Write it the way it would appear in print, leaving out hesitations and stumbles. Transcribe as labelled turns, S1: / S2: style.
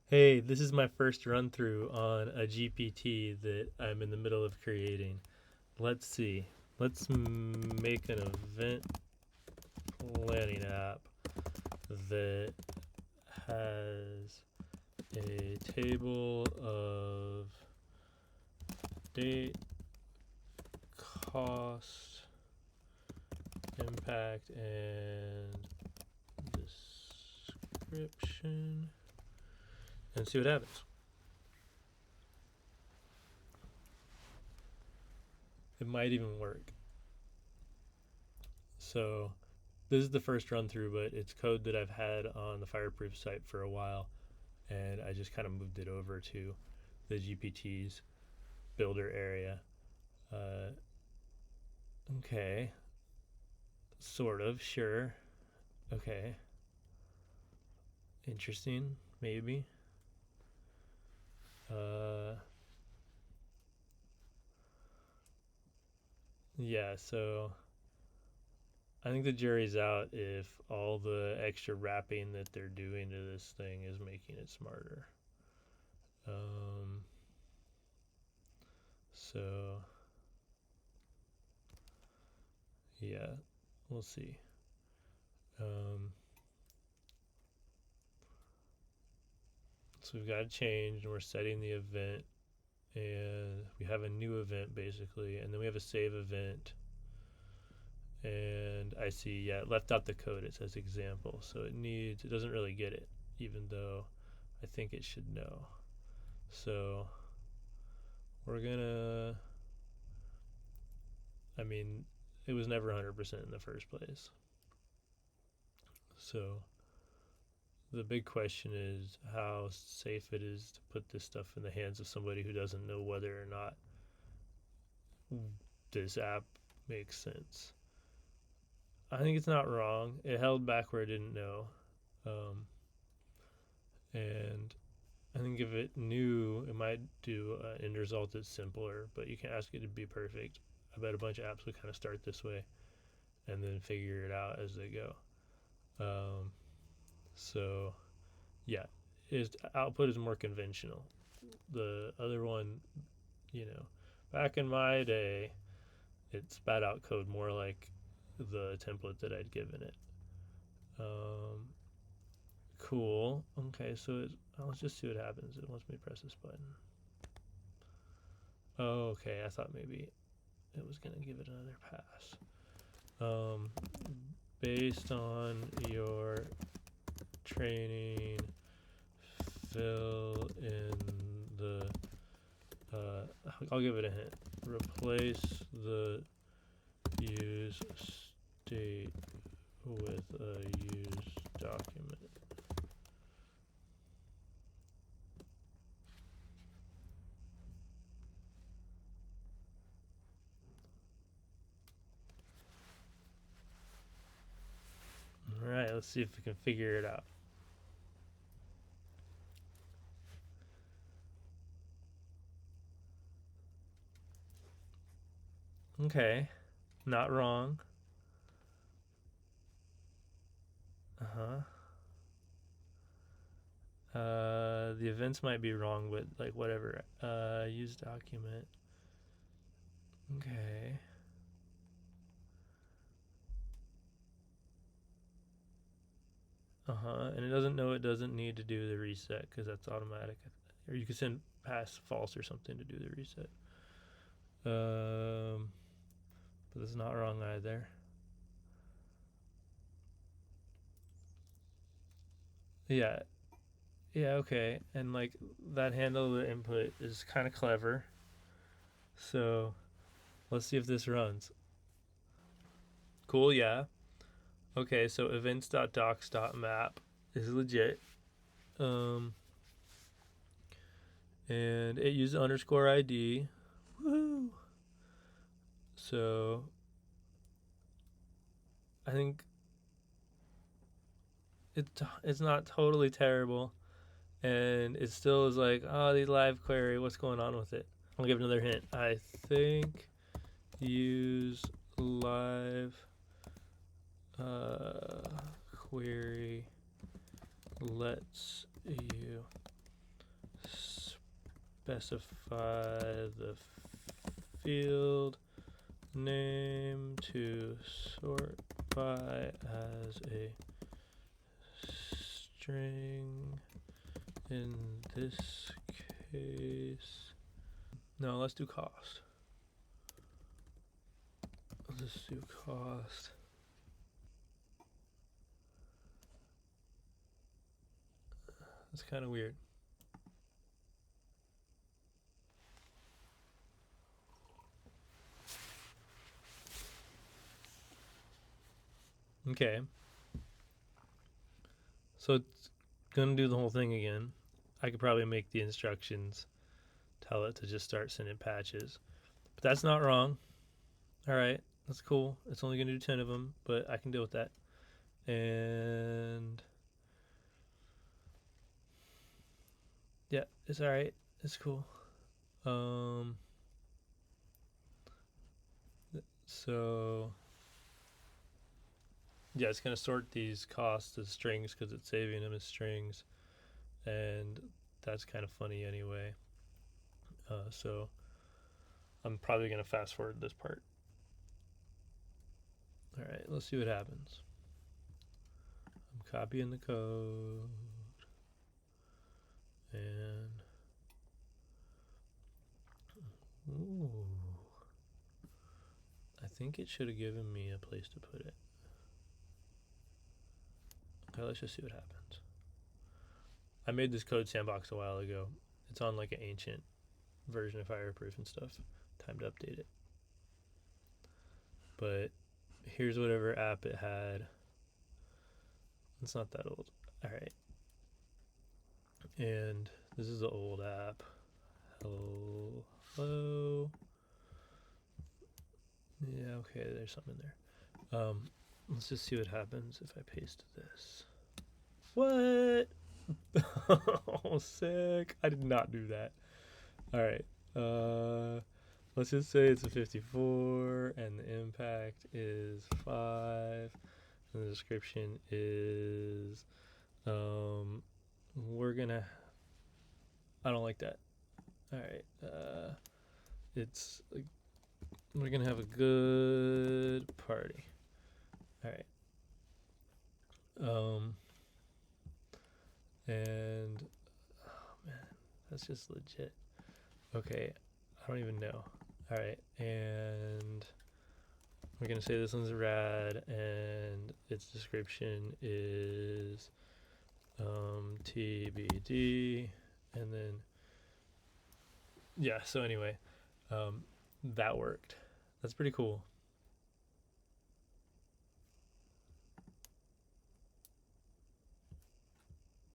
S1: Hey, this is my first run through on a GPT that I'm in the middle of creating. Let's see. Let's make an event planning app that has a table of date, cost, impact, and description, and see what happens. It might even work. So this is the first run through, but it's code that I've had on the Fireproof site for a while, and I just kind of moved it over to the GPTs builder area. Uh, okay, sort of, sure. Okay, interesting, maybe. Uh, yeah, so I think the jury's out if all the extra wrapping that they're doing to this thing is making it smarter. Um, so yeah, we'll see. Um, so we've got to change, and we're setting the event, and we have a new event basically, and then we have a save event. And I see, yeah, it left out the code. It says example, so it doesn't really get it, even though I think it should know. So we're gonna, I mean, it was never 100% in the first place. So the big question is how safe it is to put this stuff in the hands of somebody who doesn't know whether or not this app makes sense. I think it's not wrong. It held back where it didn't know. Um, and I think if it knew, it might do an end result that's simpler, but you can ask it to be perfect. I bet a bunch of apps would kind of start this way and then figure it out as they go. Um, so, yeah, its output is more conventional. The other one, you know, back in my day, it spat out code more like the template that I'd given it. Um, cool. Okay, so let's just see what happens. It wants me to press this button. Oh, okay. I thought maybe it was gonna give it another pass. Um, based on your training, fill in the. I'll give it a hint. Replace the use state with a use document. All right, let's see if we can figure it out. Okay, not wrong. Uh-huh. The events might be wrong, but like whatever. Use document. Okay. Uh-huh. And it doesn't know it doesn't need to do the reset because that's automatic. Or you could send pass false or something to do the reset. But it's not wrong either. Yeah. Yeah, okay. And like that handle of the input is kind of clever. So let's see if this runs. Cool, yeah. Okay, so events.docs.map is legit. Um, and it used underscore ID. Woohoo! So I think it's not totally terrible, and it still is like, oh, the live query, what's going on with it? I'll give another hint. I think use live query lets you specify the field name to sort by as a string in this case. No, let's do cost. Let's just do cost. That's kind of weird. Okay. So it's gonna do the whole thing again. I could probably make the instructions tell it to just start sending patches. But that's not wrong. Alright, that's cool. It's only gonna do 10 of them, but I can deal with that. And yeah, it's alright. It's cool. So yeah, it's gonna sort these costs as strings because it's saving them as strings, and that's kind of funny anyway. So I'm probably gonna fast forward this part. All right, let's see what happens. I'm copying the code, and ooh, I think it should have given me a place to put it. Okay, let's just see what happens. I made this code sandbox a while ago. It's on like an ancient version of Fireproof and stuff. Time to update it. But here's whatever app it had. It's not that old. All right. And this is the old app. Hello. Yeah, okay, there's something in there. Let's just see what happens if I paste this. What? Oh, sick. I did not do that. All right. Let's just say it's a 54 and the impact is 5 and the description is we're gonna, I don't like that. All right. It's like, we're gonna have a good party. All right. And oh man, that's just legit. Okay, I don't even know. All right, and we're gonna say this one's rad, and its description is TBD, and then yeah. So anyway, that worked. That's pretty cool.